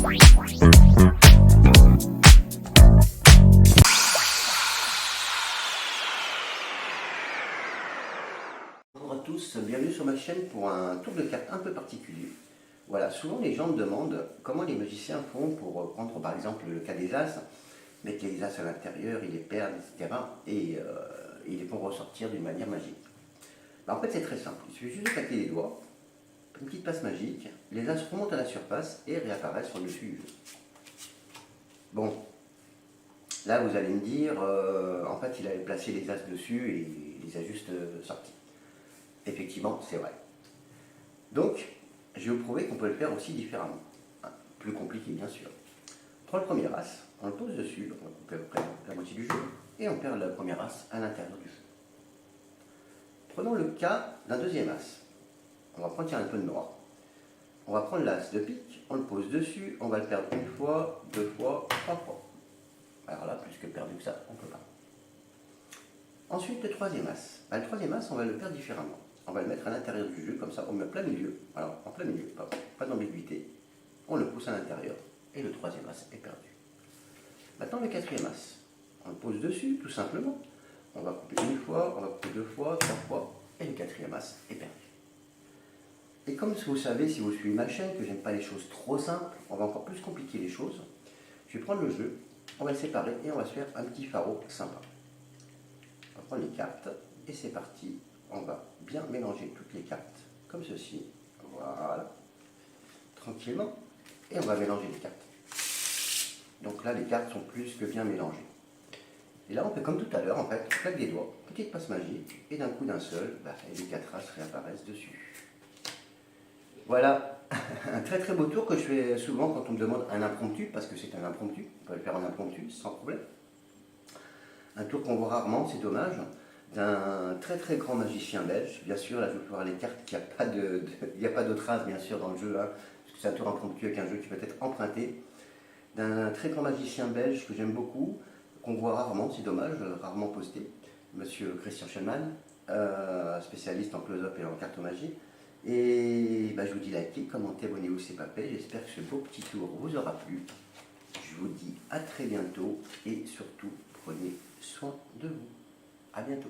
Bonjour à tous, bienvenue sur ma chaîne pour un tour de cartes un peu particulier. Voilà, souvent les gens me demandent comment les magiciens font pour prendre par exemple le cas des As, mettre les As à l'intérieur, ils les perdent, etc. et ils les font ressortir d'une manière magique. En fait c'est très simple, il suffit juste de claquer les doigts, une petite passe magique, les As remontent à la surface et réapparaissent sur le dessus du jeu. Bon, là vous allez me dire, en fait il avait placé les As dessus et il les a juste sortis. Effectivement, c'est vrai. Donc, je vais vous prouver qu'on peut le faire aussi différemment. Plus compliqué, bien sûr. On prend le premier As, on le pose dessus, on coupe à peu près la moitié du jeu, et on perd le premier As à l'intérieur du jeu. Prenons le cas d'un deuxième As. On va prendre un peu de noir. On va prendre l'As de pique, on le pose dessus, on va le perdre une fois, deux fois, trois fois. Alors là, plus que perdu que ça, on ne peut pas. Ensuite, le troisième As. Le troisième As, on va le faire différemment. On va le mettre à l'intérieur du jeu, comme ça, on met en plein milieu. Alors, en plein milieu, pas d'ambiguïté. On le pousse à l'intérieur, et le troisième As est perdu. Maintenant, le quatrième As. On le pose dessus, tout simplement. On va couper une fois, on va couper deux fois, trois fois, et le quatrième As est perdu. Et comme vous savez, si vous suivez ma chaîne, que j'aime pas les choses trop simples, on va encore plus compliquer les choses. Je vais prendre le jeu, on va le séparer, et on va se faire un petit pharaon sympa. On va prendre les cartes, et c'est parti. On va bien mélanger toutes les cartes, comme ceci. Voilà. Tranquillement. Et on va mélanger les cartes. Donc là, les cartes sont plus que bien mélangées. Et là, on fait comme tout à l'heure, en fait, on claque des doigts, petite passe magique, et d'un coup d'un seul, les 4 As réapparaissent dessus. Voilà, un très très beau tour que je fais souvent quand on me demande un impromptu, parce que c'est un impromptu, on peut le faire en impromptu, sans problème. Un tour qu'on voit rarement, c'est dommage, d'un très très grand magicien belge. Bien sûr, là je vais pouvoir les cartes, il n'y a pas d'autre as bien sûr dans le jeu, hein, parce que c'est un tour impromptu avec un jeu qui peut être emprunté. D'un très grand magicien belge que j'aime beaucoup, qu'on voit rarement, c'est dommage, rarement posté, monsieur Christian Schellmann, spécialiste en close-up et en cartomagie. Et je vous dis likez, commentez, abonnez-vous, c'est pas fait. J'espère que ce beau petit tour vous aura plu. Je vous dis à très bientôt et surtout prenez soin de vous. À bientôt.